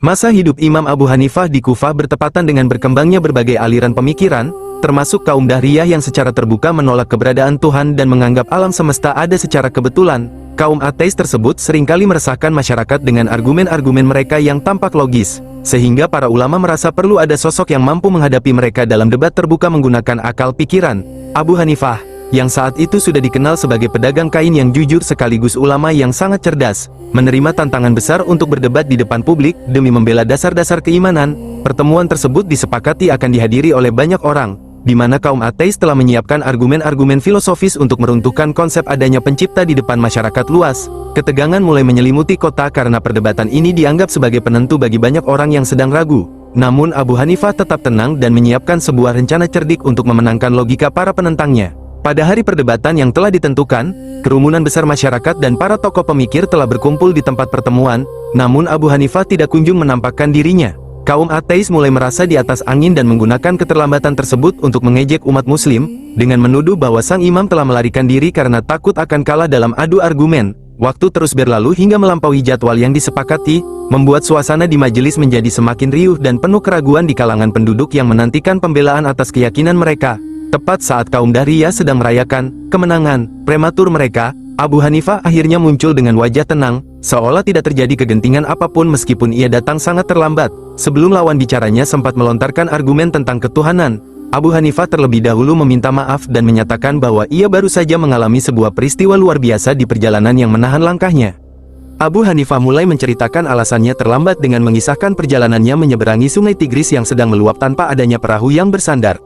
Masa hidup Imam Abu Hanifah di Kufah bertepatan dengan berkembangnya berbagai aliran pemikiran, termasuk kaum Dahriyah yang secara terbuka menolak keberadaan Tuhan dan menganggap alam semesta ada secara kebetulan. Kaum ateis tersebut seringkali meresahkan masyarakat dengan argumen-argumen mereka yang tampak logis, sehingga para ulama merasa perlu ada sosok yang mampu menghadapi mereka dalam debat terbuka menggunakan akal pikiran. Abu Hanifah, yang saat itu sudah dikenal sebagai pedagang kain yang jujur sekaligus ulama yang sangat cerdas, menerima tantangan besar untuk berdebat di depan publik demi membela dasar-dasar keimanan. Pertemuan tersebut disepakati akan dihadiri oleh banyak orang, di mana kaum ateis telah menyiapkan argumen-argumen filosofis untuk meruntuhkan konsep adanya pencipta di depan masyarakat luas. Ketegangan mulai menyelimuti kota karena perdebatan ini dianggap sebagai penentu bagi banyak orang yang sedang ragu. Namun Abu Hanifah tetap tenang dan menyiapkan sebuah rencana cerdik untuk memenangkan logika para penentangnya. Pada hari perdebatan yang telah ditentukan, kerumunan besar masyarakat dan para tokoh pemikir telah berkumpul di tempat pertemuan, namun Abu Hanifah tidak kunjung menampakkan dirinya. Kaum ateis mulai merasa di atas angin dan menggunakan keterlambatan tersebut untuk mengejek umat muslim, dengan menuduh bahwa sang imam telah melarikan diri karena takut akan kalah dalam adu argumen. Waktu terus berlalu hingga melampaui jadwal yang disepakati, membuat suasana di majelis menjadi semakin riuh dan penuh keraguan di kalangan penduduk yang menantikan pembelaan atas keyakinan mereka. Tepat saat kaum Dahriyah sedang merayakan kemenangan prematur mereka, Abu Hanifah akhirnya muncul dengan wajah tenang, seolah tidak terjadi kegentingan apapun meskipun ia datang sangat terlambat. Sebelum lawan bicaranya sempat melontarkan argumen tentang ketuhanan, Abu Hanifah terlebih dahulu meminta maaf dan menyatakan bahwa ia baru saja mengalami sebuah peristiwa luar biasa di perjalanan yang menahan langkahnya. Abu Hanifah mulai menceritakan alasannya terlambat dengan mengisahkan perjalanannya menyeberangi sungai Tigris yang sedang meluap tanpa adanya perahu yang bersandar.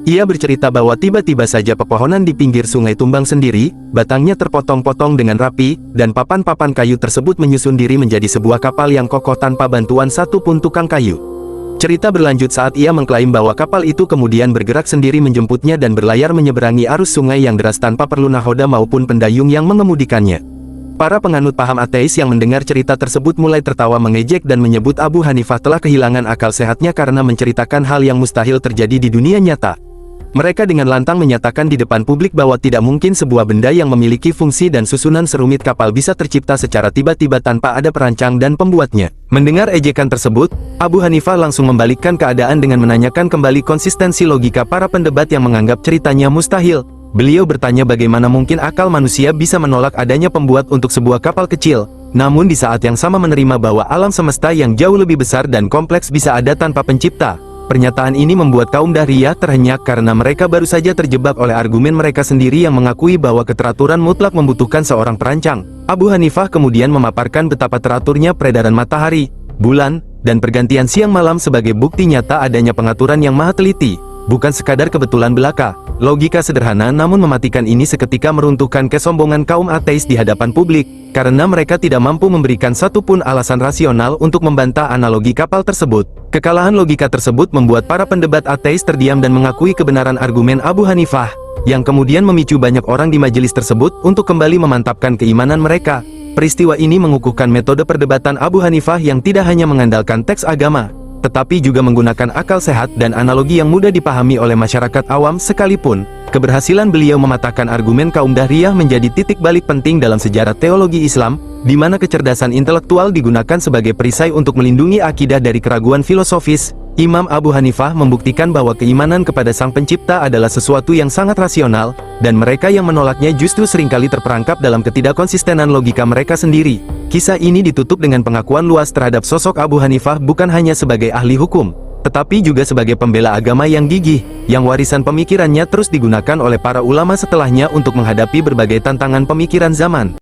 Ia bercerita bahwa tiba-tiba saja pepohonan di pinggir sungai tumbang sendiri, batangnya terpotong-potong dengan rapi, dan papan-papan kayu tersebut menyusun diri menjadi sebuah kapal yang kokoh tanpa bantuan satupun tukang kayu. Cerita berlanjut saat ia mengklaim bahwa kapal itu kemudian bergerak sendiri menjemputnya dan berlayar menyeberangi arus sungai yang deras tanpa perlu nahoda maupun pendayung yang mengemudikannya. Para penganut paham ateis yang mendengar cerita tersebut mulai tertawa mengejek dan menyebut Abu Hanifah telah kehilangan akal sehatnya karena menceritakan hal yang mustahil terjadi di dunia nyata. Mereka dengan lantang menyatakan di depan publik bahwa tidak mungkin sebuah benda yang memiliki fungsi dan susunan serumit kapal bisa tercipta secara tiba-tiba tanpa ada perancang dan pembuatnya. Mendengar ejekan tersebut, Abu Hanifah langsung membalikkan keadaan dengan menanyakan kembali konsistensi logika para pendebat yang menganggap ceritanya mustahil. Beliau bertanya bagaimana mungkin akal manusia bisa menolak adanya pembuat untuk sebuah kapal kecil, namun di saat yang sama menerima bahwa alam semesta yang jauh lebih besar dan kompleks bisa ada tanpa pencipta. Pernyataan ini membuat kaum Dahriyah terhenyak karena mereka baru saja terjebak oleh argumen mereka sendiri yang mengakui bahwa keteraturan mutlak membutuhkan seorang perancang. Abu Hanifah kemudian memaparkan betapa teraturnya peredaran matahari, bulan, dan pergantian siang malam sebagai bukti nyata adanya pengaturan yang maha teliti, bukan sekadar kebetulan belaka. Logika sederhana namun mematikan ini seketika meruntuhkan kesombongan kaum ateis di hadapan publik, karena mereka tidak mampu memberikan satupun alasan rasional untuk membantah analogi kapal tersebut. Kekalahan logika tersebut membuat para pendebat ateis terdiam dan mengakui kebenaran argumen Abu Hanifah, yang kemudian memicu banyak orang di majelis tersebut untuk kembali memantapkan keimanan mereka. Peristiwa ini mengukuhkan metode perdebatan Abu Hanifah yang tidak hanya mengandalkan teks agama, tetapi juga menggunakan akal sehat dan analogi yang mudah dipahami oleh masyarakat awam sekalipun. Keberhasilan beliau mematahkan argumen kaum Dahriyah menjadi titik balik penting dalam sejarah teologi Islam, di mana kecerdasan intelektual digunakan sebagai perisai untuk melindungi akidah dari keraguan filosofis. Imam Abu Hanifah membuktikan bahwa keimanan kepada Sang Pencipta adalah sesuatu yang sangat rasional, dan mereka yang menolaknya justru seringkali terperangkap dalam ketidakkonsistenan logika mereka sendiri. Kisah ini ditutup dengan pengakuan luas terhadap sosok Abu Hanifah bukan hanya sebagai ahli hukum, tetapi juga sebagai pembela agama yang gigih, yang warisan pemikirannya terus digunakan oleh para ulama setelahnya untuk menghadapi berbagai tantangan pemikiran zaman.